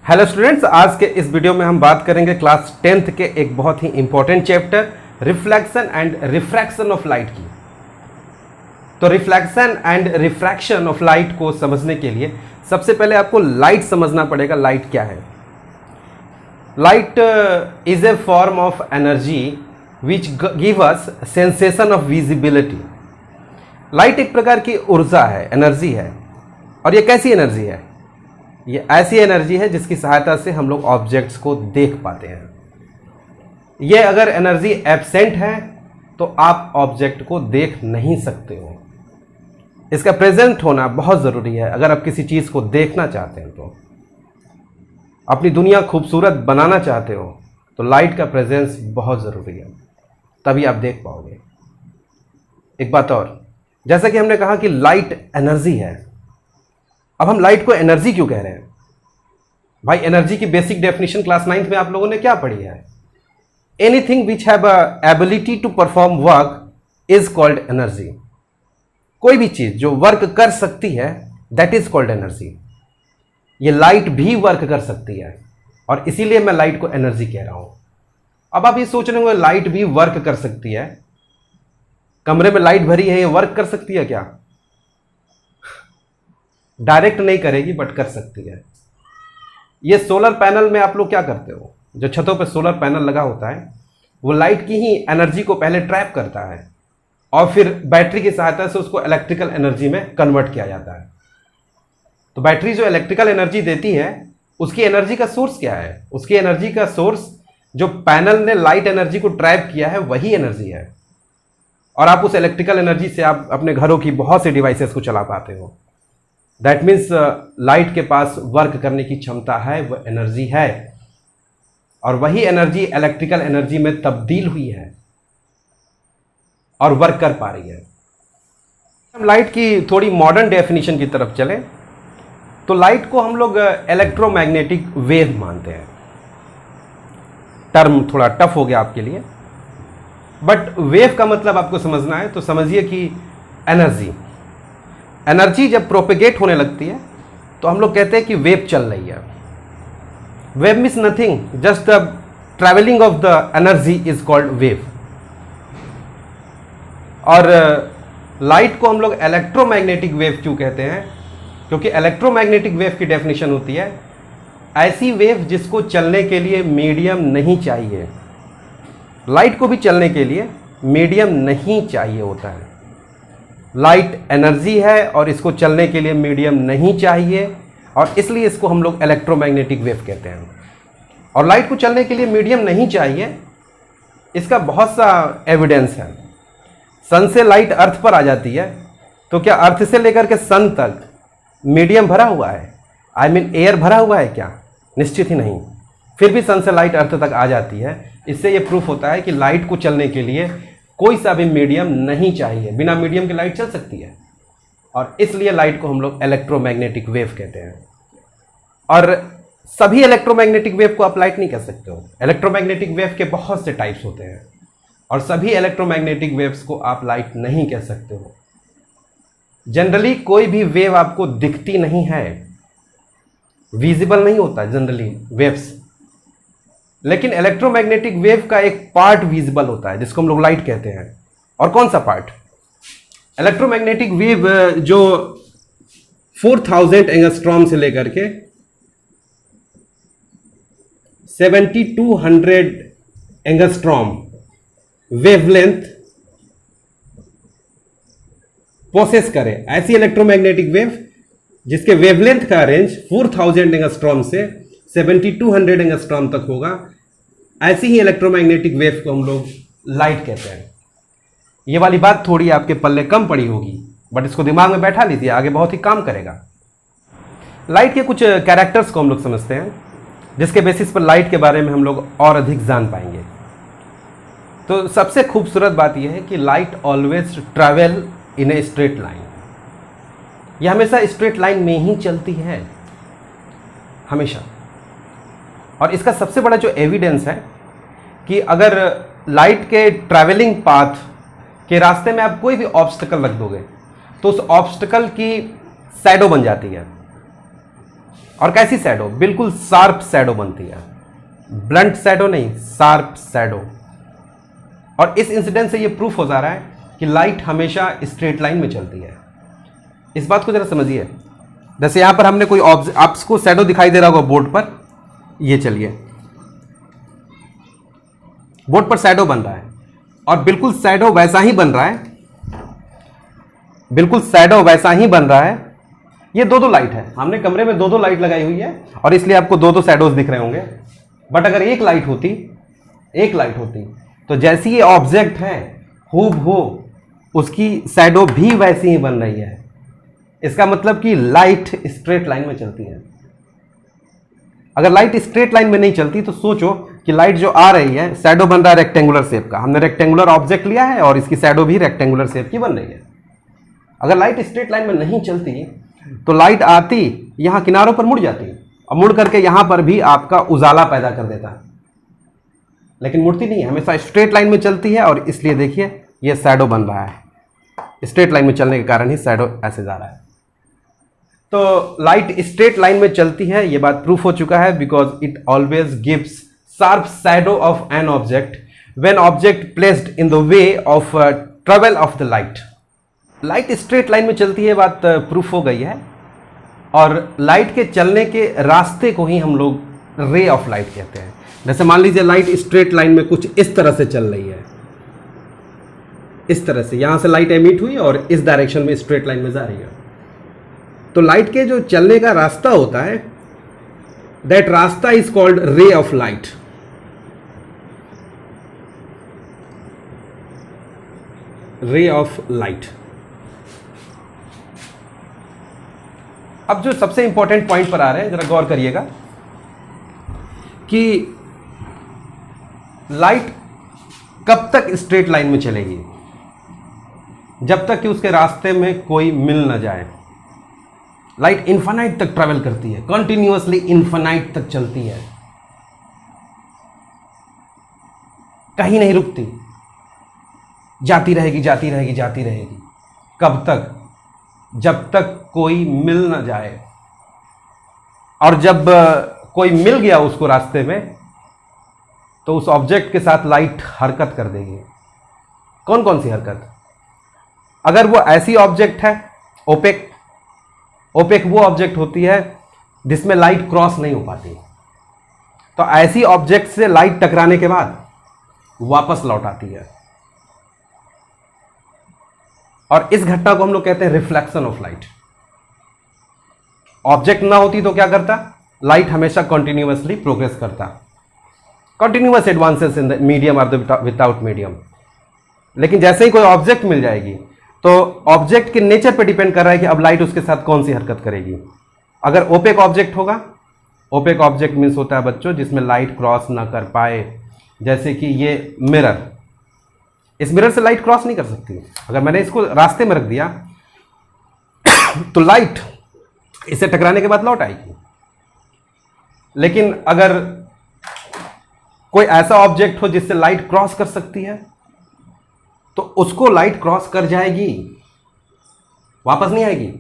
Hello students, आज के इस वीडियो में हम बात करेंगे क्लास 10th के एक बहुत ही important chapter reflection and refraction of light की। तो reflection and refraction of light को समझने के लिए सबसे पहले आपको लाइट समझना पड़ेगा। लाइट क्या है? Light is a form of energy which give us sensation of visibility. Light एक प्रकार की ऊर्जा है, एनर्जी है। और ये कैसी एनर्जी है? ये ऐसी एनर्जी है जिसकी सहायता से हम लोग ऑब्जेक्ट्स को देख पाते हैं। ये अगर एनर्जी एब्सेंट है तो आप ऑब्जेक्ट को देख नहीं सकते हो। इसका प्रेजेंट होना बहुत ज़रूरी है। अगर आप किसी चीज़ को देखना चाहते हैं, तो अपनी दुनिया खूबसूरत बनाना चाहते हो, तो लाइट का प्रेजेंस बहुत ज़रूरी है, तभी आप देख पाओगे। एक बात और, जैसा कि हमने कहा कि लाइट एनर्जी है। अब हम लाइट को एनर्जी क्यों कह रहे हैं? भाई, एनर्जी की बेसिक डेफिनेशन क्लास 9th में आप लोगों ने क्या पढ़ी है? Anything which have ability to perform work is called energy. कोई भी चीज जो वर्क कर सकती है, दैट इज कॉल्ड एनर्जी। ये लाइट भी वर्क कर सकती है और इसीलिए मैं लाइट को एनर्जी कह रहा हूं। अब आप ये सोच रहे होंगे, लाइट भी वर्क कर सकती है, कमरे में लाइट भरी है, ये वर्क कर सकती है क्या? डायरेक्ट नहीं करेगी, बट कर सकती है। ये सोलर पैनल में आप लोग क्या करते हो? जो छतों पे सोलर पैनल लगा होता है, वो लाइट की ही एनर्जी को पहले ट्रैप करता है और फिर बैटरी की सहायता से उसको इलेक्ट्रिकल एनर्जी में कन्वर्ट किया जाता है। तो बैटरी जो इलेक्ट्रिकल एनर्जी देती है, उसकी एनर्जी का सोर्स क्या है? उसकी एनर्जी का सोर्स जो पैनल ने लाइट एनर्जी को ट्रैप किया है, वही एनर्जी है। और आप उस इलेक्ट्रिकल एनर्जी से आप अपने घरों की बहुत सी डिवाइसेस को चला पाते हो। दैट मीन्स लाइट के पास वर्क करने की क्षमता है, वह एनर्जी है, और वही एनर्जी इलेक्ट्रिकल एनर्जी में तब्दील हुई है और वर्क कर पा रही है। हम लाइट की थोड़ी मॉडर्न डेफिनेशन की तरफ चलें तो लाइट को हम लोग इलेक्ट्रोमैग्नेटिक वेव मानते हैं। टर्म थोड़ा टफ हो गया आपके लिए, बट वेव का मतलब आपको समझना है, तो समझिए कि एनर्जी जब प्रोपेगेट होने लगती है तो हम लोग कहते हैं कि वेव चल रही है। Wave means nothing, just the travelling of the energy is called wave. और लाइट को हम लोग इलेक्ट्रोमैग्नेटिक वेव क्यों कहते हैं? क्योंकि इलेक्ट्रोमैग्नेटिक वेव की डेफिनेशन होती है ऐसी वेव जिसको चलने के लिए मीडियम नहीं चाहिए। लाइट को भी चलने के लिए मीडियम नहीं चाहिए होता है। लाइट एनर्जी है और इसको चलने के लिए मीडियम नहीं चाहिए, और इसलिए इसको हम लोग इलेक्ट्रोमैग्नेटिक वेव कहते हैं। और लाइट को चलने के लिए मीडियम नहीं चाहिए, इसका बहुत सा एविडेंस है। सन से लाइट अर्थ पर आ जाती है, तो क्या अर्थ से लेकर के सन तक मीडियम भरा हुआ है? आई मीन एयर भरा हुआ है क्या? निश्चित ही नहीं। फिर भी सन से लाइट अर्थ तक आ जाती है। इससे ये प्रूफ होता है कि लाइट को चलने के लिए कोई सा भी मीडियम नहीं चाहिए। बिना मीडियम के लाइट चल सकती है, और इसलिए लाइट को हम लोग इलेक्ट्रोमैग्नेटिक वेव कहते हैं। और सभी इलेक्ट्रोमैग्नेटिक वेव को आप लाइट नहीं कह सकते हो। इलेक्ट्रोमैग्नेटिक वेव के बहुत से टाइप्स होते हैं, और सभी इलेक्ट्रोमैग्नेटिक वेव्स को आप लाइट नहीं कह सकते हो। जनरली कोई भी वेव आपको दिखती नहीं है, विजिबल नहीं होता जनरली वेव्स, लेकिन इलेक्ट्रोमैग्नेटिक वेव का एक पार्ट विजिबल होता है जिसको हम लोग लाइट कहते हैं। और कौन सा पार्ट? इलेक्ट्रोमैग्नेटिक वेव जो 4000 एंगस्ट्रॉम से लेकर के 7200 एंगस्ट्रॉम वेवलेंथ प्रोसेस करे, ऐसी इलेक्ट्रोमैग्नेटिक वेव जिसके वेवलेंथ का रेंज 4000 एंगस्ट्रॉम से 7200 एंगस्ट्रॉम तक होगा, ऐसी ही इलेक्ट्रोमैग्नेटिक वेव को हम लोग लाइट कहते हैं। ये वाली बात थोड़ी आपके पल्ले कम पड़ी होगी, बट इसको दिमाग में बैठा लीजिए, आगे बहुत ही काम करेगा। लाइट के कुछ कैरेक्टर्स को हम लोग समझते हैं, जिसके बेसिस पर लाइट के बारे में हम लोग और अधिक जान पाएंगे। तो सबसे खूबसूरत बात यह है कि light always travel in a straight line. यह हमेशा स्ट्रेट लाइन में ही चलती है, हमेशा। और इसका सबसे बड़ा जो एविडेंस है कि अगर लाइट के ट्रैवलिंग पाथ के रास्ते में आप कोई भी ऑब्स्टिकल रख दोगे, तो उस ऑब्स्टिकल की शैडो बन जाती है। और कैसी शैडो? बिल्कुल शार्प शैडो बनती है, ब्लंट शैडो नहीं, शार्प शैडो। और इस इंसिडेंट से ये प्रूफ हो जा रहा है कि लाइट हमेशा स्ट्रेट लाइन में चलती है। इस बात को जरा समझिए। जैसे यहां पर हमने कोई आपको शैडो दिखाई दे रहा होगा बोर्ड पर, ये चलिए बोर्ड पर शैडो बन रहा है और बिल्कुल शैडो वैसा ही बन रहा है, बिल्कुल शैडो वैसा ही बन रहा है। ये दो लाइट है, हमने कमरे में दो लाइट लगाई हुई है और इसलिए आपको दो शैडोज दिख रहे होंगे। बट अगर एक लाइट होती तो जैसी ये ऑब्जेक्ट है हूबहू उसकी शैडो भी वैसी ही बन रही है। इसका मतलब कि लाइट स्ट्रेट लाइन में चलती है। अगर लाइट स्ट्रेट लाइन में नहीं चलती तो सोचो कि लाइट जो आ रही है, शैडो बन रहा है रेक्टेंगुलर शेप का, हमने रेक्टेंगुलर ऑब्जेक्ट लिया है और इसकी शैडो भी रेक्टेंगुलर शेप की बन रही है। अगर लाइट स्ट्रेट लाइन में नहीं चलती तो लाइट आती यहां किनारों पर मुड़ जाती और मुड़ करके यहां पर भी आपका उजाला पैदा कर देता है, लेकिन मुड़ती नहीं है, हमेशा स्ट्रेट लाइन में चलती है। और इसलिए देखिए ये शैडो बन रहा है, स्ट्रेट लाइन में चलने के कारण ही शैडो ऐसे जा रहा है। तो लाइट स्ट्रेट लाइन में चलती है, ये बात प्रूफ हो चुका है, because it always gives sharp shadow of an object when object placed in the way of travel of the light. Light straight line में चलती है, बात प्रूफ हो गई है। और लाइट के चलने के रास्ते को ही हम लोग रे ऑफ लाइट कहते हैं। जैसे मान लीजिए लाइट स्ट्रेट लाइन में कुछ इस तरह से चल रही है, इस तरह से यहां से लाइट एमिट हुई और इस डायरेक्शन में स्ट्रेट लाइन में जा रही है। तो लाइट के जो चलने का रास्ता होता है, दैट रास्ता is called ray of light. Ray of light. अब जो सबसे इंपॉर्टेंट पॉइंट पर आ रहे हैं, जरा गौर करिएगा कि लाइट कब तक स्ट्रेट लाइन में चलेगी? जब तक कि उसके रास्ते में कोई मिल ना जाए। लाइट इन्फिनाइट तक ट्रैवल करती है, कंटिन्यूअसली इन्फिनाइट तक चलती है, कहीं नहीं रुकती, जाती रहेगी जाती रहेगी जाती रहेगी। कब तक? जब तक कोई मिल ना जाए। और जब कोई मिल गया उसको रास्ते में तो उस ऑब्जेक्ट के साथ लाइट हरकत कर देगी। कौन कौन सी हरकत? अगर वो ऐसी ऑब्जेक्ट है, ओपेक वो ऑब्जेक्ट होती है जिसमें लाइट क्रॉस नहीं हो पाती, तो ऐसी ऑब्जेक्ट से लाइट टकराने के बाद वापस लौट आती है। और इस घटना को हम लोग कहते हैं रिफ्लेक्शन ऑफ लाइट। ऑब्जेक्ट ना होती तो क्या करता? लाइट हमेशा कंटिन्यूअसली प्रोग्रेस करता, continuous advances in the medium और विदाउट मीडियम। लेकिन जैसे ही कोई ऑब्जेक्ट मिल जाएगी तो ऑब्जेक्ट के नेचर पे डिपेंड कर रहा है कि अब लाइट उसके साथ कौन सी हरकत करेगी। अगर ओपेक ऑब्जेक्ट होगा, ओपेक ऑब्जेक्ट मीन्स होता है बच्चों जिसमें लाइट क्रॉस ना कर पाए। जैसे कि ये मिरर, इस मिरर से लाइट क्रॉस नहीं कर सकती। अगर मैंने इसको रास्ते में रख दिया तो लाइट इसे टकराने के बाद लौट आएगी। लेकिन अगर कोई ऐसा ऑब्जेक्ट हो जिससे लाइट क्रॉस कर सकती है तो उसको लाइट क्रॉस कर जाएगी, वापस नहीं आएगी।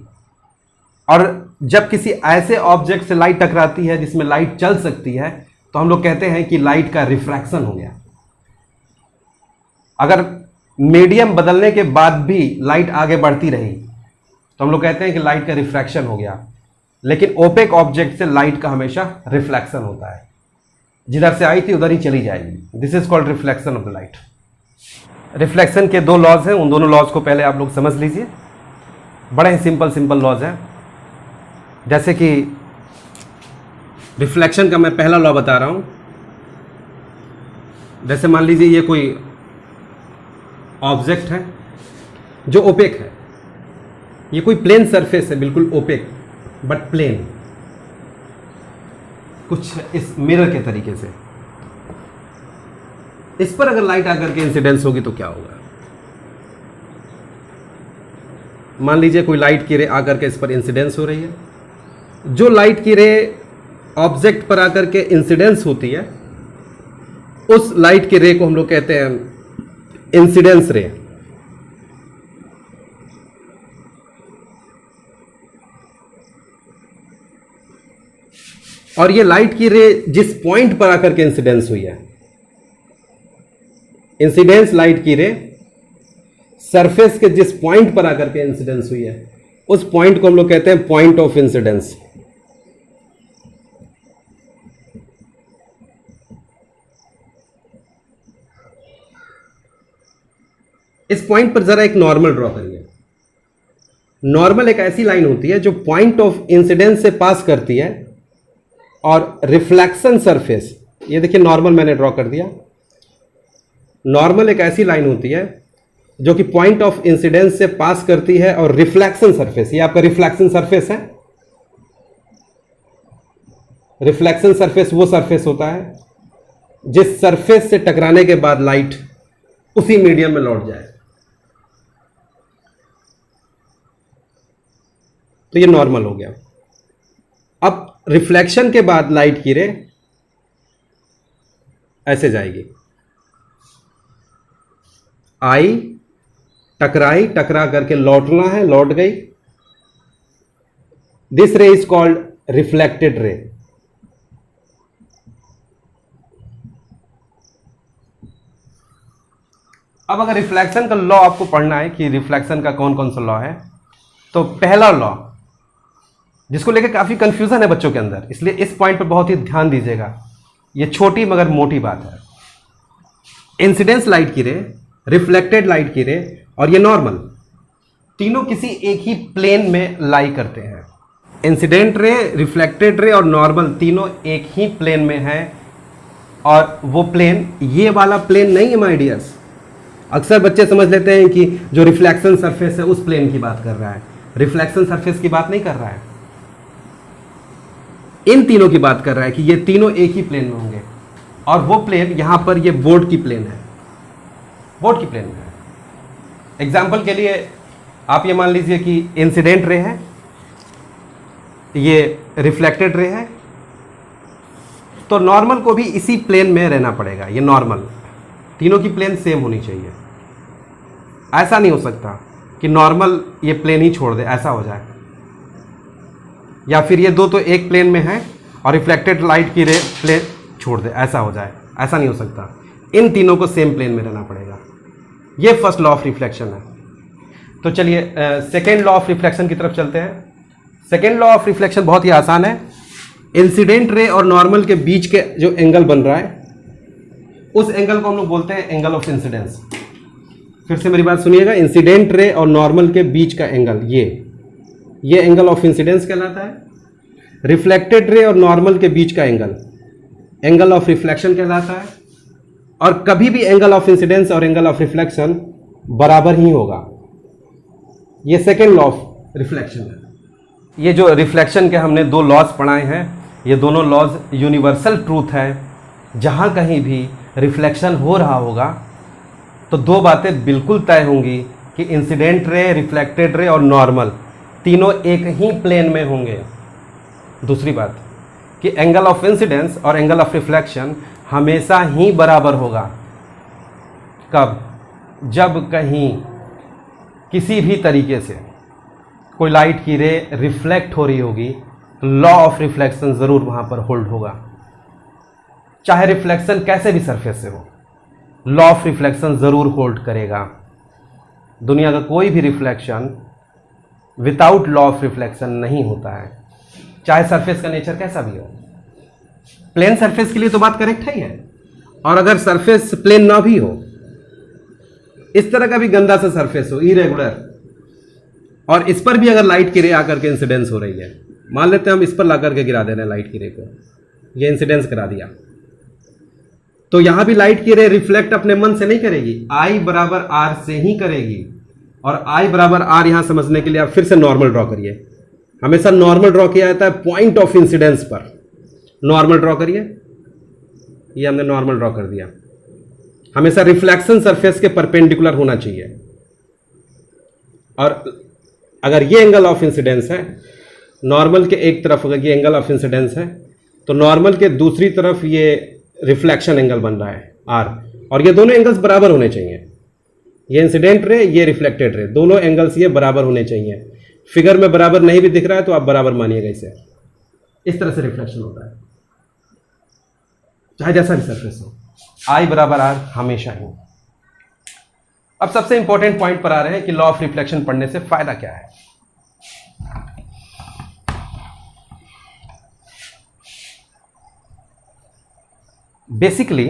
और जब किसी ऐसे ऑब्जेक्ट से लाइट टकराती है जिसमें लाइट चल सकती है तो हम लोग कहते हैं कि लाइट का रिफ्रैक्शन हो गया। अगर मीडियम बदलने के बाद भी लाइट आगे बढ़ती रही तो हम लोग कहते हैं कि लाइट का रिफ्रैक्शन हो गया। लेकिन ओपेक ऑब्जेक्ट से लाइट का हमेशा रिफ्लेक्शन होता है, जिधर से आई थी उधर ही चली जाएगी। This is called reflection of the light. Reflection के दो लॉज हैं, उन दोनों लॉज को पहले आप लोग समझ लीजिए। बड़े ही सिंपल लॉज हैं। जैसे कि रिफ्लेक्शन का मैं पहला लॉ बता रहा हूं। जैसे मान लीजिए ये कोई ऑब्जेक्ट है जो ओपेक है, ये कोई प्लेन सरफेस है, बिल्कुल ओपेक बट प्लेन, कुछ इस मिरर के तरीके से। इस पर अगर लाइट आकर के इंसिडेंस होगी तो क्या होगा? मान लीजिए कोई लाइट की रे आकर के इस पर इंसिडेंस हो रही है। जो लाइट की रे ऑब्जेक्ट पर आकर के इंसिडेंस होती है उस लाइट की रे को हम लोग कहते हैं इंसिडेंस रे। और ये लाइट की रे जिस पॉइंट पर आकर के इंसिडेंस हुई है, इंसिडेंस लाइट की रे सरफेस के जिस पॉइंट पर आकर के इंसिडेंस हुई है, उस पॉइंट को हम लोग कहते हैं पॉइंट ऑफ इंसिडेंस। इस पॉइंट पर जरा एक नॉर्मल ड्रॉ करिए। नॉर्मल एक ऐसी लाइन होती है जो पॉइंट ऑफ इंसिडेंस से पास करती है और रिफ्लेक्शन सरफेस, ये देखिए नॉर्मल मैंने ड्रॉ कर दिया। नॉर्मल एक ऐसी लाइन होती है जो कि पॉइंट ऑफ इंसिडेंस से पास करती है और रिफ्लेक्शन सरफेस, ये आपका रिफ्लेक्शन सरफेस है। रिफ्लेक्शन सरफेस वो सरफेस होता है जिस सरफेस से टकराने के बाद लाइट उसी मीडियम में लौट जाए। तो ये नॉर्मल हो गया। अब रिफ्लेक्शन के बाद लाइट की रे ऐसे जाएगी, आई, टकराई, टकरा करके लौटना है, लौट गई। दिस रे इज कॉल्ड रिफ्लेक्टेड रे। अब अगर रिफ्लेक्शन का लॉ आपको पढ़ना है कि रिफ्लेक्शन का कौन कौन सा लॉ है, तो पहला लॉ जिसको लेकर काफी कंफ्यूजन है बच्चों के अंदर, इसलिए इस पॉइंट पर बहुत ही ध्यान दीजिएगा। ये छोटी मगर मोटी बात है। इंसिडेंस लाइट की रे, रिफ्लेक्टेड लाइट की रे और ये नॉर्मल, तीनों किसी एक ही प्लेन में लाई करते हैं। इंसिडेंट रे, रिफ्लेक्टेड रे और नॉर्मल तीनों एक ही प्लेन में है। और वो प्लेन ये वाला प्लेन नहीं है माय डियर्स। अक्सर बच्चे समझ लेते हैं कि जो रिफ्लेक्शन सरफेस है उस प्लेन की बात कर रहा है, रिफ्लेक्शन सरफेस की बात नहीं कर रहा है। इन तीनों की बात कर रहा है कि ये तीनों एक ही प्लेन में होंगे। और वो प्लेन यहां पर ये बोर्ड की प्लेन है, बोर्ड की प्लेन में है। एग्जाम्पल के लिए आप ये मान लीजिए कि इंसिडेंट रे है, ये रिफ्लेक्टेड रे है, तो नॉर्मल को भी इसी प्लेन में रहना पड़ेगा। ये नॉर्मल, तीनों की प्लेन सेम होनी चाहिए। ऐसा नहीं हो सकता कि नॉर्मल ये प्लेन ही छोड़ दे, ऐसा हो जाए। या फिर ये दो तो एक प्लेन में है और रिफ्लेक्टेड लाइट की रे प्लेन छोड़ दे, ऐसा हो जाए। ऐसा नहीं हो सकता, इन तीनों को सेम प्लेन में रहना पड़ेगा। ये फर्स्ट लॉ ऑफ रिफ्लेक्शन है। तो चलिए सेकेंड लॉ ऑफ रिफ्लेक्शन की तरफ चलते हैं। सेकेंड लॉ ऑफ रिफ्लेक्शन बहुत ही आसान है। इंसिडेंट रे और नॉर्मल के बीच के जो एंगल बन रहा है, उस एंगल को हम लोग बोलते हैं एंगल ऑफ इंसिडेंस। फिर से मेरी बात सुनिएगा, इंसिडेंट रे और नॉर्मल के बीच का एंगल ये एंगल ऑफ इंसिडेंस कहलाता है। रिफ्लेक्टेड रे और नॉर्मल के बीच का एंगल ऑफ रिफ्लेक्शन कहलाता है। और कभी भी एंगल ऑफ इंसिडेंस और एंगल ऑफ रिफ्लेक्शन बराबर ही होगा। ये सेकेंड लॉ ऑफ रिफ्लेक्शन है। ये जो रिफ्लेक्शन के हमने दो लॉज पढ़ाए हैं, ये दोनों लॉज यूनिवर्सल ट्रूथ है। जहां कहीं भी रिफ्लेक्शन हो रहा होगा तो दो बातें बिल्कुल तय होंगी कि इंसिडेंट रे, रिफ्लेक्टेड रे और नॉर्मल तीनों एक ही प्लेन में होंगे। दूसरी बात कि एंगल ऑफ इंसिडेंस और एंगल ऑफ रिफ्लेक्शन हमेशा ही बराबर होगा। कब? जब कहीं किसी भी तरीके से कोई लाइट की रे रिफ्लेक्ट हो रही होगी तो लॉ ऑफ रिफ्लेक्शन ज़रूर वहाँ पर होल्ड होगा, चाहे रिफ्लेक्शन कैसे भी सरफेस से हो। लॉ ऑफ रिफ्लेक्शन ज़रूर होल्ड करेगा। दुनिया का कोई भी reflection without law of reflection नहीं होता है, चाहे सरफेस का नेचर कैसा भी हो। प्लेन सरफेस के लिए तो बात करेक्ट है। और अगर सरफेस प्लेन ना भी हो, इस तरह का भी गंदा सा सरफेस हो, इरेगुलर, और इस पर भी अगर लाइट की रे आकर के इंसिडेंस हो रही है, मान लेते हैं हम इस पर ला करके गिरा दे रहे हैं लाइट की रे को, ये इंसिडेंस करा दिया, तो यहां भी लाइट की रे रिफ्लेक्ट अपने मन से नहीं करेगी, आई बराबर आर से ही करेगी। और आई बराबर आर यहां समझने के लिए आप फिर से नॉर्मल ड्रॉ करिए। हमेशा नॉर्मल ड्रॉ किया जाता है पॉइंट ऑफ इंसिडेंस पर। नॉर्मल ड्रॉ करिए, ये हमने नॉर्मल ड्रॉ कर दिया। हमेशा रिफ्लेक्शन सरफेस के परपेंडिकुलर होना चाहिए। और अगर ये एंगल ऑफ इंसिडेंस है, नॉर्मल के एक तरफ अगर ये एंगल ऑफ इंसिडेंस है, तो नॉर्मल के दूसरी तरफ ये रिफ्लेक्शन एंगल बन रहा है आर, और ये दोनों एंगल्स बराबर होने चाहिए। ये इंसिडेंट रे, ये रिफ्लेक्टेड रे, दोनों एंगल्स ये बराबर होने चाहिए। फिगर में बराबर नहीं भी दिख रहा है तो आप बराबर मानिएगा इसे। इस तरह से रिफ्लेक्शन होता है। चाहे जैसा भी सरफेस हो, आई बराबर आर हमेशा ही। अब सबसे इंपॉर्टेंट पॉइंट पर आ रहे हैं कि लॉ ऑफ रिफ्लेक्शन पढ़ने से फायदा क्या है। बेसिकली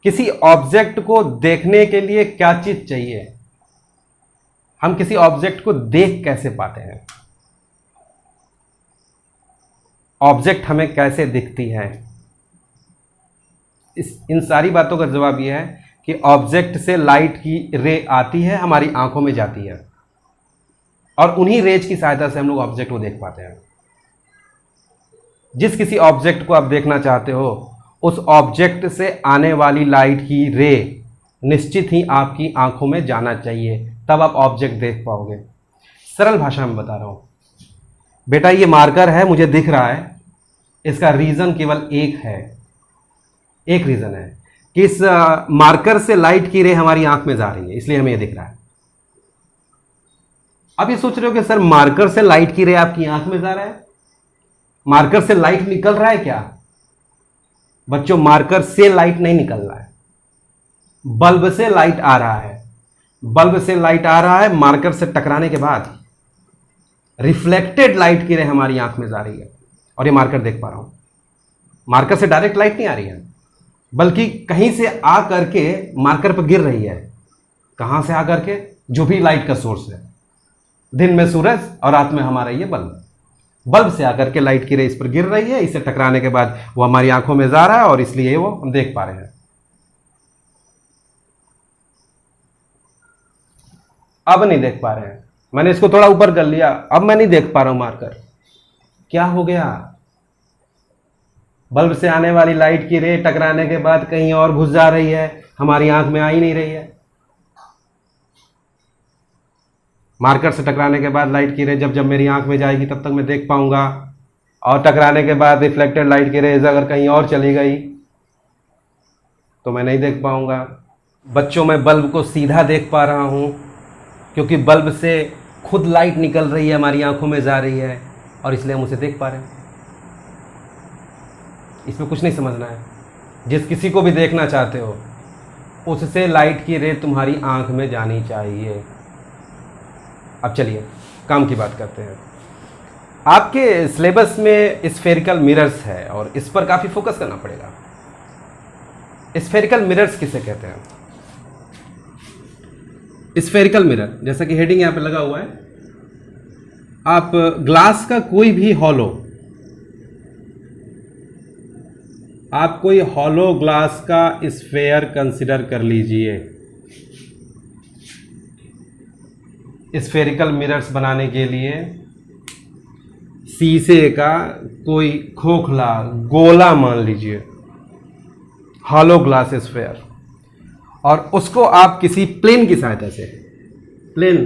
किसी ऑब्जेक्ट को देखने के लिए क्या चीज चाहिए, हम किसी ऑब्जेक्ट को देख कैसे पाते हैं, ऑब्जेक्ट हमें कैसे दिखती है, इन सारी बातों का जवाब यह है कि ऑब्जेक्ट से लाइट की रे आती है, हमारी आंखों में जाती है, और उन्हीं रेज की सहायता से हम लोग ऑब्जेक्ट को देख पाते हैं। जिस किसी ऑब्जेक्ट को आप देखना चाहते हो, उस ऑब्जेक्ट से आने वाली लाइट की रे निश्चित ही आपकी आंखों में जाना चाहिए, तब आप ऑब्जेक्ट देख पाओगे। सरल भाषा में बता रहा हूं बेटा, ये मार्कर है, मुझे दिख रहा है, इसका रीजन केवल एक है, एक रीजन है कि इस मार्कर से लाइट की रे हमारी आंख में जा रही है, इसलिए हमें ये दिख रहा है। अब ये सोच रहे हो कि सर मार्कर से लाइट की रे आपकी आंख में जा रहा है, मार्कर से लाइट निकल रहा है क्या? बच्चों, मार्कर से लाइट नहीं निकल रहा है, बल्ब से लाइट आ रहा है। बल्ब से लाइट आ रहा है, मार्कर से टकराने के बाद रिफ्लेक्टेड लाइट की रे हमारी आंख में जा रही है, और ये मार्कर देख पा रहा हूं। मार्कर से डायरेक्ट लाइट नहीं आ रही है, बल्कि कहीं से आ करके मार्कर पर गिर रही है। कहां से आ करके? जो भी लाइट का सोर्स है, दिन में सूरज और रात में हमारा ये बल्ब, बल्ब से आकर के लाइट की रे इस पर गिर रही है, इससे टकराने के बाद वो हमारी आंखों में जा रहा है, और इसलिए वो हम देख पा रहे हैं। अब नहीं देख पा रहे हैं, मैंने इसको थोड़ा ऊपर कर लिया, अब मैं नहीं देख पा रहा हूं मार्कर। क्या हो गया? बल्ब से आने वाली लाइट की रे टकराने के बाद कहीं और घुस जा रही है, हमारी आंख में आ ही नहीं रही है। मार्कर से टकराने के बाद लाइट की रे जब जब मेरी आंख में जाएगी तब तक मैं देख पाऊंगा, और टकराने के बाद रिफ्लेक्टेड लाइट की रेज अगर कहीं और चली गई तो मैं नहीं देख पाऊंगा। बच्चों, मैं बल्ब को सीधा देख पा रहा हूं क्योंकि बल्ब से खुद लाइट निकल रही है, हमारी आंखों में जा रही है, और इसलिए हम उसे देख पा रहे हैं। इसमें कुछ नहीं समझना है। जिस किसी को भी देखना चाहते हो, उससे लाइट की रे तुम्हारी आंख में जानी चाहिए। अब चलिए काम की बात करते हैं। आपके सिलेबस में स्फेरिकल मिरर्स है, और इस पर काफ़ी फोकस करना पड़ेगा। स्फेरिकल मिरर्स किसे कहते हैं? स्फेरिकल मिरर, जैसा कि हेडिंग यहां पे लगा हुआ है, आप ग्लास का कोई भी हॉलो, आप कोई हॉलो ग्लास का स्फेयर कंसिडर कर लीजिए। स्फेरिकल मिरर्स बनाने के लिए शीशे का कोई खोखला गोला मान लीजिए, हॉलो ग्लास स्फेयर, और उसको आप किसी प्लेन की सहायता से, प्लेन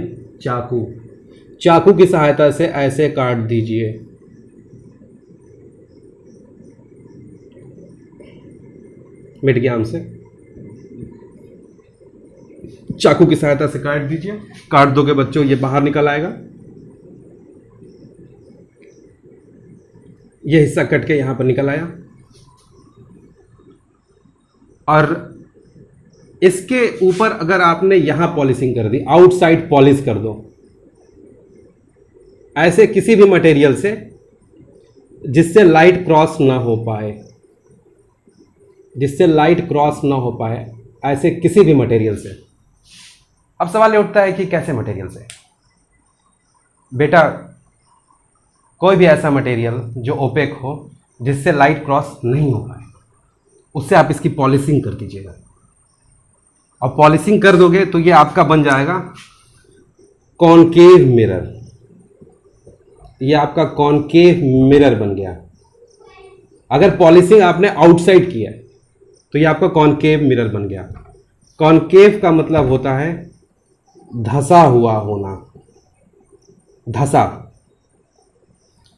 चाकू की सहायता से ऐसे काट दीजिए। मिट गया हमसे। चाकू की सहायता से काट दीजिए। काट दोगे बच्चों, ये बाहर निकल आएगा। ये हिस्सा कट के यहां पर निकल आया, और इसके ऊपर अगर आपने यहां पॉलिशिंग कर दी, आउटसाइड पॉलिश कर दो, ऐसे किसी भी मटेरियल से जिससे लाइट क्रॉस ना हो पाए, जिससे लाइट क्रॉस ना हो पाए, ऐसे किसी भी मटेरियल से। अब सवाल ये उठता है कि कैसे मटेरियल से? बेटा, कोई भी ऐसा मटेरियल जो ओपेक हो, जिससे लाइट क्रॉस नहीं हो पाए, उससे आप इसकी पॉलिशिंग कर दीजिएगा। और पॉलिशिंग कर दोगे तो ये आपका बन जाएगा कॉनकेव मिरर। ये आपका कॉनकेव मिरर बन गया। अगर पॉलिशिंग आपने आउटसाइड किया तो ये आपका कॉनकेव मिरर बन गया। कॉनकेव का मतलब होता है धसा हुआ होना। धसा,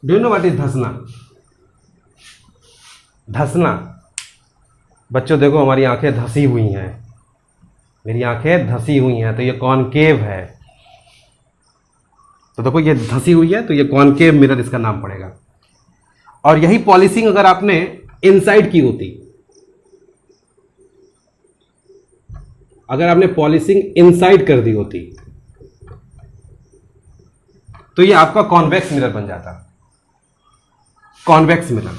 do you know what is धसना? धसना, बच्चों देखो हमारी आंखें धसी हुई हैं, मेरी आंखें धसी हुई हैं, तो ये कॉनकेव है। तो देखो ये धसी हुई है, तो ये कॉनकेव मिरर इसका नाम पड़ेगा। और यही पॉलिशिंग अगर आपने इनसाइड की होती, अगर आपने पॉलिशिंग इनसाइड कर दी होती तो ये आपका कॉन्वेक्स मिरर बन जाता, कॉन्वेक्स मिरर।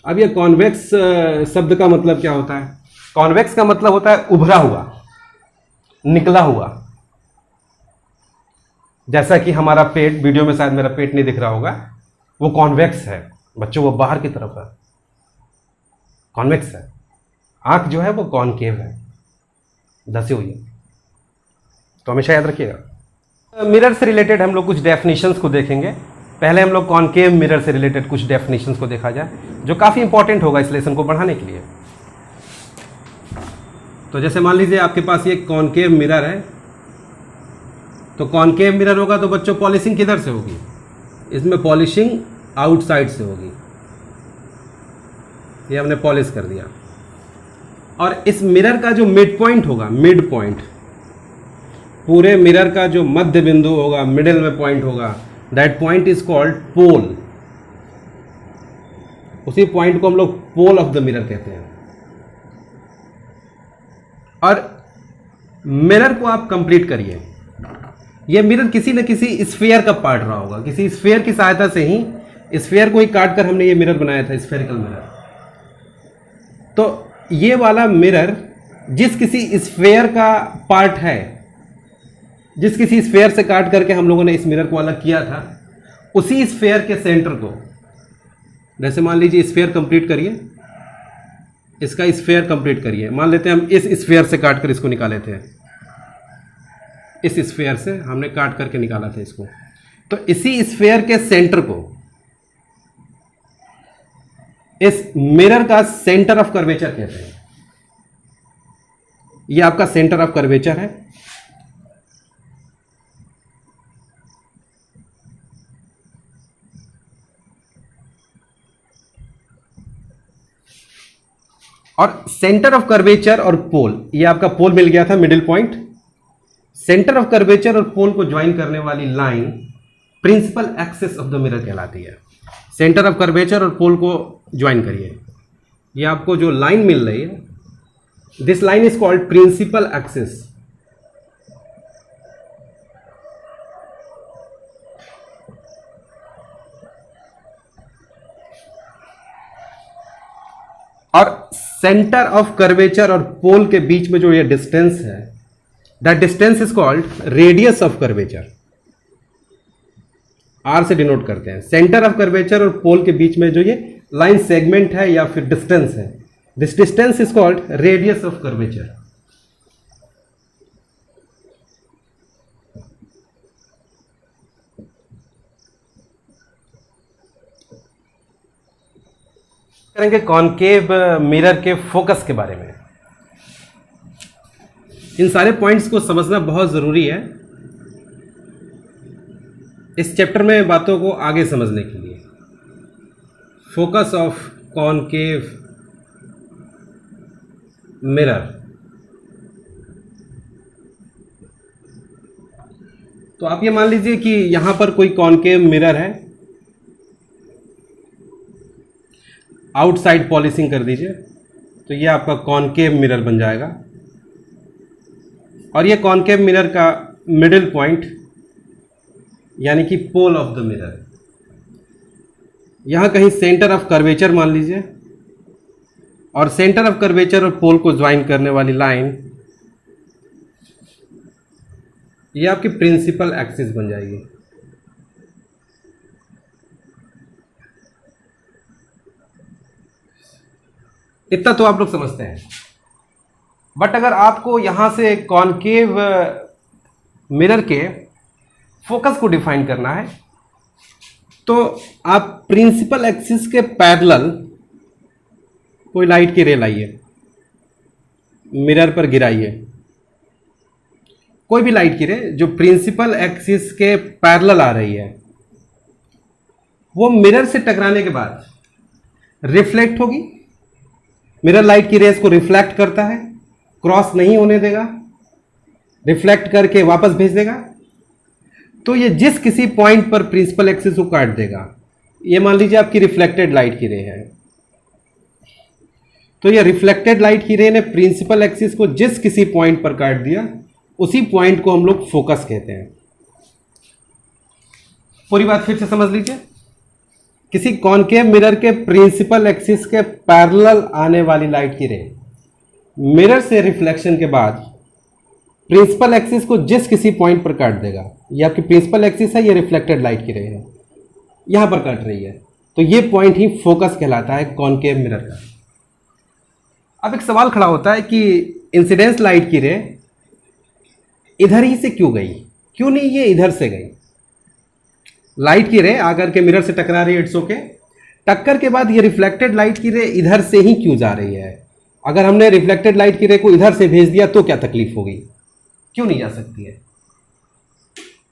अब ये कॉन्वेक्स शब्द का मतलब क्या होता है? कॉन्वेक्स का मतलब होता है उभरा हुआ, निकला हुआ। जैसा कि हमारा पेट, वीडियो में शायद मेरा पेट नहीं दिख रहा होगा, वो कॉन्वेक्स है बच्चों, वो बाहर की तरफ है, कॉन्वेक्स है। आंख जो है वो कॉनकेव है, धसी हुई है। तो हमेशा याद रखिएगा। मिरर से रिलेटेड हम लोग कुछ डेफिनेशंस को देखेंगे। पहले हम लोग कॉनकेव मिरर से रिलेटेड कुछ डेफिनेशंस को देखा जाए, जो काफ़ी इंपॉर्टेंट होगा इस लेसन को बढ़ाने के लिए। तो जैसे मान लीजिए आपके पास ये कॉनकेव मिरर है, तो कॉनकेव मिरर होगा तो बच्चों पॉलिशिंग किधर से होगी? इसमें पॉलिशिंग आउटसाइड से होगी। ये हमने पॉलिश कर दिया। और इस मिरर का जो मिड पॉइंट होगा, मिड पॉइंट, पूरे मिरर का जो मध्य बिंदु होगा, मिडिल में पॉइंट होगा, that point is called pole. उसी पॉइंट को हम लोग पोल ऑफ द मिरर कहते हैं। और मिरर को आप कंप्लीट करिए। यह मिरर किसी न किसी स्फीयर का पार्ट रहा होगा, किसी स्फीयर की सहायता से ही, स्फीयर को ही काट कर हमने ये मिरर बनाया था, स्फेरिकल मिरर। तो ये वाला मिरर जिस किसी स्फीयर का पार्ट है, जिस किसी स्फीयर से काट करके हम लोगों ने इस मिरर को अलग किया था, उसी स्फीयर के सेंटर को, जैसे मान लीजिए स्फीयर कंप्लीट करिए, इसका स्फीयर कंप्लीट करिए। मान लेते हैं हम इस स्फीयर से काट कर इसको निकाले थे, इस स्फीयर से हमने काट करके निकाला था इसको। तो इसी स्फीयर के सेंटर को, इस मिरर का सेंटर ऑफ कर्वेचर कहते हैं। ये आपका सेंटर ऑफ कर्वेचर है। और सेंटर ऑफ कर्वेचर और पोल, ये आपका पोल मिल गया था, middle point. Centre of curvature और पोल को ज्वाइन करने वाली line principal axis of the mirror कहलाती है। सेंटर ऑफ कर्वेचर और पोल को ज्वाइन करिए, ये आपको जो लाइन मिल रही है, this line is called principal axis. और सेंटर ऑफ कर्वेचर और पोल के बीच में जो ये डिस्टेंस है, that distance is called radius of curvature. R से डिनोट करते हैं। सेंटर ऑफ कर्वेचर और पोल के बीच में जो ये लाइन सेगमेंट है या फिर डिस्टेंस है, this distance is called radius of curvature. करेंगे कॉनकेव मिरर के फोकस के बारे में। इन सारे पॉइंट्स को समझना बहुत जरूरी है इस चैप्टर में बातों को आगे समझने के लिए। Focus of concave mirror. तो आप ये मान लीजिए कि यहां पर कोई कॉनकेव मिरर है, आउटसाइड पॉलिशिंग कर दीजिए, तो ये आपका कॉनकेव मिरर बन जाएगा। और ये कॉनकेव मिरर का मिडिल पॉइंट यानी कि पोल ऑफ द मिरर, यहां कहीं सेंटर ऑफ कर्वेचर मान लीजिए, और सेंटर ऑफ कर्वेचर और पोल को ज्वाइन करने वाली लाइन, ये आपकी प्रिंसिपल एक्सिस बन जाएगी। इतना तो आप लोग समझते हैं। बट अगर आपको यहां से कॉनकेव मिरर के फोकस को डिफाइन करना है, तो आप प्रिंसिपल एक्सिस के पैरेलल कोई लाइट की रे लाइए, मिरर पर गिराइए, कोई भी लाइट की रे जो प्रिंसिपल एक्सिस के पैरेलल आ रही है, वो मिरर से टकराने के बाद रिफ्लेक्ट होगी। मिरर लाइट की रेस को रिफ्लेक्ट करता है, क्रॉस नहीं होने देगा, रिफ्लेक्ट करके वापस भेज देगा। तो ये जिस किसी पॉइंट पर प्रिंसिपल एक्सिस को काट देगा, ये मान लीजिए आपकी रिफ्लेक्टेड लाइट की रे है, तो ये रिफ्लेक्टेड लाइट की रे ने प्रिंसिपल एक्सिस को जिस किसी पॉइंट पर काट दिया, उसी पॉइंट को हम लोग फोकस कहते हैं। पूरी बात फिर से समझ लीजिए। किसी कॉनकेव मिरर के प्रिंसिपल एक्सिस के पैरेलल आने वाली लाइट की रे मिरर से रिफ्लेक्शन के बाद प्रिंसिपल एक्सिस को जिस किसी पॉइंट पर काट देगा, ये आपकी प्रिंसिपल एक्सिस है, ये रिफ्लेक्टेड लाइट की रे है, यहां पर काट रही है, तो ये पॉइंट ही फोकस कहलाता है कॉनकेव मिरर का। अब एक सवाल खड़ा होता है कि इंसिडेंस लाइट की रे इधर ही से क्यों गई, क्यों नहीं ये इधर से गई। लाइट की रे आकर के मिरर से टकरा रही है, इट्स ओके, टक्कर के बाद ये रिफ्लेक्टेड लाइट की रे इधर से ही क्यों जा रही है। अगर हमने रिफ्लेक्टेड लाइट की रे को इधर से भेज दिया तो क्या तकलीफ होगी, क्यों नहीं जा सकती है,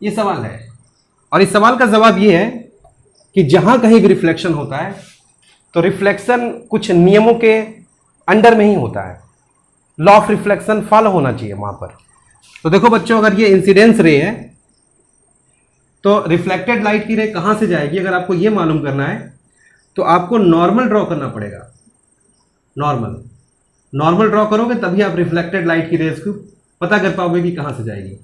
ये सवाल है। और इस सवाल का जवाब ये है कि जहां कहीं भी रिफ्लेक्शन होता है तो रिफ्लेक्शन कुछ नियमों के अंडर में ही होता है, लॉ ऑफ रिफ्लेक्शन फॉलो होना चाहिए वहां पर। तो देखो बच्चों, अगर ये इंसिडेंस रे है तो रिफ्लेक्टेड लाइट की रे कहां से जाएगी, अगर आपको ये मालूम करना है तो आपको नॉर्मल ड्रॉ करना पड़ेगा। नॉर्मल ड्रॉ करोगे तभी आप रिफ्लेक्टेड लाइट की रेस को पता कर पाओगे कि कहां से जाएगी।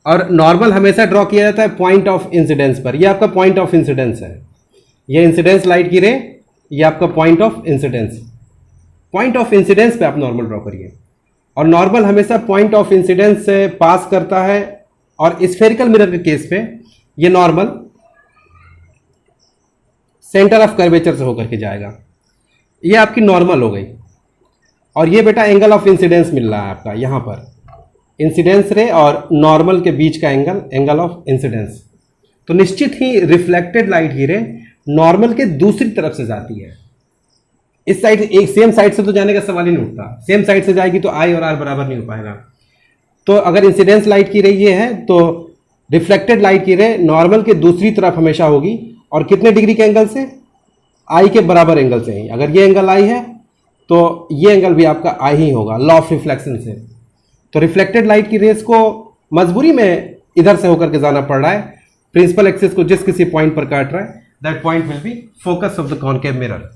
और नॉर्मल हमेशा ड्रॉ किया जाता है पॉइंट ऑफ इंसिडेंस पर, ये आपका पॉइंट ऑफ इंसिडेंस है, ये इंसिडेंस लाइट की रे, ये आपका point of incidence. Point of incidence पे आप नॉर्मल ड्रॉ करिए, और नॉर्मल हमेशा पॉइंट ऑफ इंसिडेंस से पास करता है, और स्फेरिकल मिरर के केस पे ये नॉर्मल सेंटर ऑफ कर्वेचर से होकर के जाएगा। ये आपकी नॉर्मल हो गई, और ये बेटा एंगल ऑफ इंसिडेंस मिल रहा है आपका यहां पर, इंसिडेंस रे और नॉर्मल के बीच का एंगल ऑफ इंसिडेंस। तो निश्चित ही रिफ्लेक्टेड लाइट की रे नॉर्मल के दूसरी तरफ से जाती है। इस साइड, एक सेम साइड से तो जाने का सवाल ही नहीं उठता, सेम साइड से जाएगी तो आई और आर बराबर नहीं हो पाएगा। तो अगर इंसिडेंस लाइट की रे ये है तो रिफ्लेक्टेड लाइट की रे नॉर्मल के दूसरी तरफ हमेशा होगी, और कितने डिग्री के एंगल से, आई के बराबर एंगल से ही। अगर ये एंगल आई है तो ये एंगल भी आपका आई ही होगा, लॉ ऑफ रिफ्लेक्शन से। तो रिफ्लेक्टेड लाइट की रेस को मजबूरी में इधर से होकर के जाना पड़ रहा है, प्रिंसिपल एक्सिस को जिस किसी पॉइंट पर काट रहा है, that point will be focus of the concave mirror.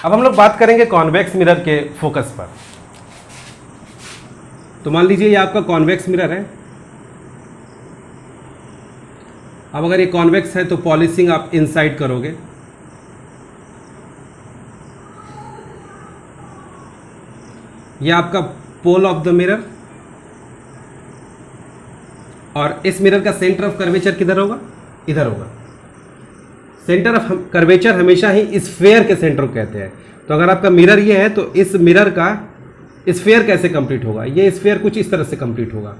अब हम लोग बात करेंगे कॉन्वेक्स मिरर के फोकस पर। तो मान लीजिए ये आपका कॉन्वेक्स मिरर है। अब अगर ये कॉन्वेक्स है तो पॉलिशिंग आप इनसाइड करोगे, ये आपका पोल ऑफ द मिरर, और इस मिरर का सेंटर ऑफ कर्वेचर किधर होगा, इधर होगा। सेंटर ऑफ कर्वेचर हमेशा ही स्फेयर के सेंटर को कहते हैं। तो अगर आपका मिरर ये है तो इस मिरर का स्फेयर कैसे कंप्लीट होगा, ये स्फेयर कुछ इस तरह से कंप्लीट होगा।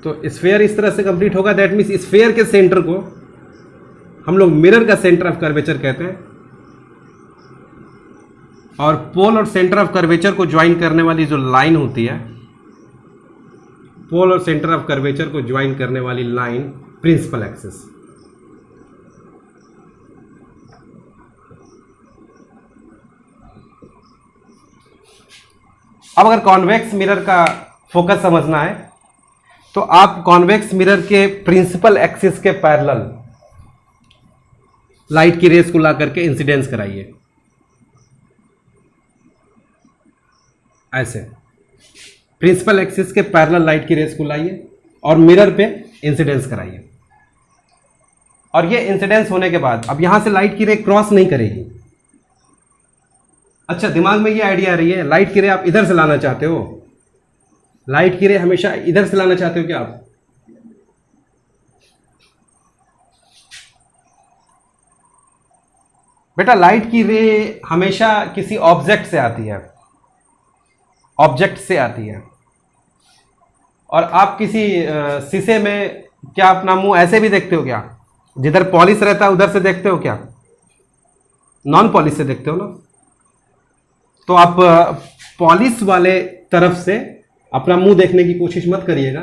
तो स्फेयर इस तरह से कंप्लीट होगा, दैट मीन्स स्फेयर के सेंटर को हम लोग मिरर का सेंटर ऑफ कर्वेचर कहते हैं, और पोल और सेंटर ऑफ कर्वेचर को ज्वाइन करने वाली जो लाइन होती है, पोल और सेंटर ऑफ कर्वेचर को ज्वाइन करने वाली लाइन प्रिंसिपल एक्सिस। अब अगर कॉन्वेक्स मिरर का फोकस समझना है तो आप कॉन्वेक्स मिरर के प्रिंसिपल एक्सिस के पैरेलल लाइट की रेस को ला करके इंसिडेंस कराइए, ऐसे प्रिंसिपल एक्सिस के पैरेलल लाइट की रेस को लाइए और मिरर पे इंसिडेंस कराइए। और ये इंसिडेंस होने के बाद अब यहां से लाइट की रे क्रॉस नहीं करेगी। अच्छा, दिमाग में ये आइडिया आ रही है, लाइट की रे आप इधर से लाना चाहते हो, लाइट की रे हमेशा इधर से लाना चाहते हो क्या आप? बेटा लाइट की रे हमेशा किसी ऑब्जेक्ट से आती है, ऑब्जेक्ट से आती है। और आप किसी शीशे में क्या अपना मुंह ऐसे भी देखते हो क्या? जिधर पॉलिश रहता है उधर से देखते हो क्या? नॉन पॉलिश से देखते हो ना। तो आप पॉलिश वाले तरफ से अपना मुंह देखने की कोशिश मत करिएगा।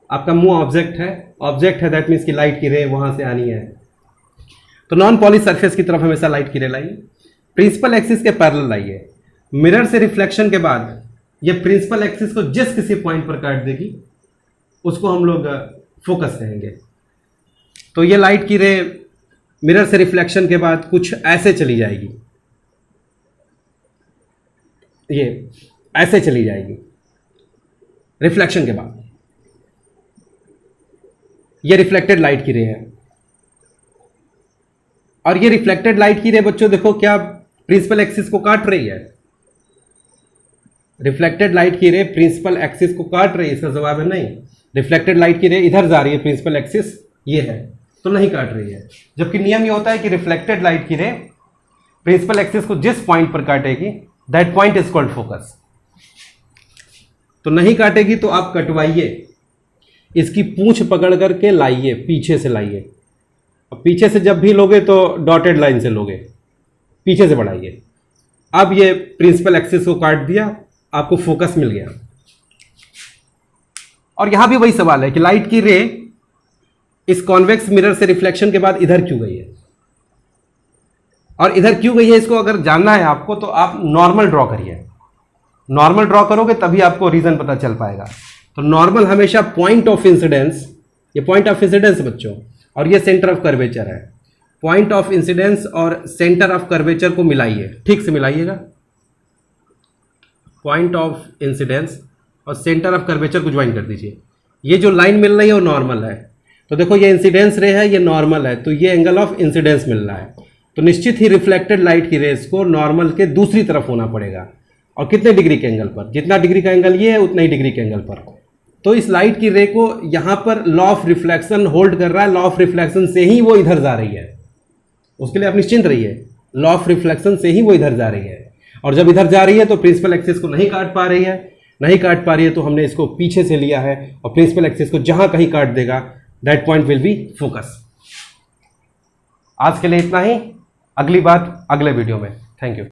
आपका मुंह ऑब्जेक्ट है, दैट मीन्स की लाइट की रे वहां से आनी है। तो नॉन पॉलिश सरफेस की तरफ हमेशा लाइट की रे लाइए, प्रिंसिपल एक्सिस के पैरेलल लाइए। मिरर से रिफ्लेक्शन के बाद ये प्रिंसिपल एक्सिस को जिस किसी पॉइंट पर काट देगी उसको हम लोग फोकस कहेंगे। तो ये लाइट की रे मिरर से रिफ्लेक्शन के बाद कुछ ऐसे चली जाएगी, ये ऐसे चली जाएगी रिफ्लेक्शन के बाद। ये रिफ्लेक्टेड लाइट की रे है, और ये रिफ्लेक्टेड लाइट की रे बच्चों देखो क्या प्रिंसिपल एक्सिस को काट रही है। रिफ्लेक्टेड लाइट की रे प्रिंसिपल एक्सिस को काट रही है, इसका जवाब है नहीं। रिफ्लेक्टेड लाइट की रे इधर जा रही है, प्रिंसिपल एक्सिस ये है, तो नहीं काट रही है। जबकि नियम ये होता है कि रिफ्लेक्टेड लाइट की रे प्रिंसिपल एक्सिस को जिस पॉइंट पर काटेगी that point is called focus. तो नहीं काटेगी तो आप कटवाइए, इसकी पूंछ पकड़ करके लाइए, पीछे से लाइए। अब पीछे से जब भी लोगे तो डॉटेड लाइन से लोगे, पीछे से बढ़ाइए। अब ये प्रिंसिपल एक्सिस को काट दिया, आपको फोकस मिल गया। और यहां भी वही सवाल है कि लाइट की रे इस कॉन्वेक्स मिरर से रिफ्लेक्शन के बाद इधर क्यों गई है, और इधर क्यों गई है, इसको अगर जानना है आपको तो आप नॉर्मल ड्रॉ करिए। नॉर्मल ड्रॉ करोगे तभी आपको रीजन पता चल पाएगा। तो नॉर्मल हमेशा पॉइंट ऑफ इंसिडेंस, ये पॉइंट ऑफ इंसिडेंस बच्चों, और ये सेंटर ऑफ कर्वेचर है। पॉइंट ऑफ इंसिडेंस और सेंटर ऑफ कर्वेचर को मिलाइए, ठीक से मिलाइएगा। पॉइंट ऑफ इंसिडेंस और सेंटर ऑफ कर्वेचर को ज्वाइन कर दीजिए। ये जो लाइन मिल रही है वो नॉर्मल है, तो देखो ये इंसिडेंस रे है, ये नॉर्मल है, तो ये एंगल ऑफ इंसिडेंस मिल रहा है। तो निश्चित ही रिफ्लेक्टेड लाइट की रेस को नॉर्मल के दूसरी तरफ होना पड़ेगा, और कितने डिग्री के एंगल पर, जितना डिग्री का एंगल ये है उतना ही डिग्री के एंगल पर। तो इस लाइट की रे को यहां पर लॉ ऑफ रिफ्लेक्शन होल्ड कर रहा है, लॉ ऑफ रिफ्लेक्शन से ही वो इधर जा रही है। उसके लिए आप निश्चिंत रहिए, लॉ ऑफ रिफ्लेक्शन से ही वो इधर जा रही है। और जब इधर जा रही है तो प्रिंसिपल एक्सिस को नहीं काट पा रही है, नहीं काट पा रही है तो हमने इसको पीछे से लिया है, और प्रिंसिपल एक्सिस को जहां कहीं काट देगा that point will be focus. आज के लिए इतना ही, अगली बात अगले वीडियो में। Thank you.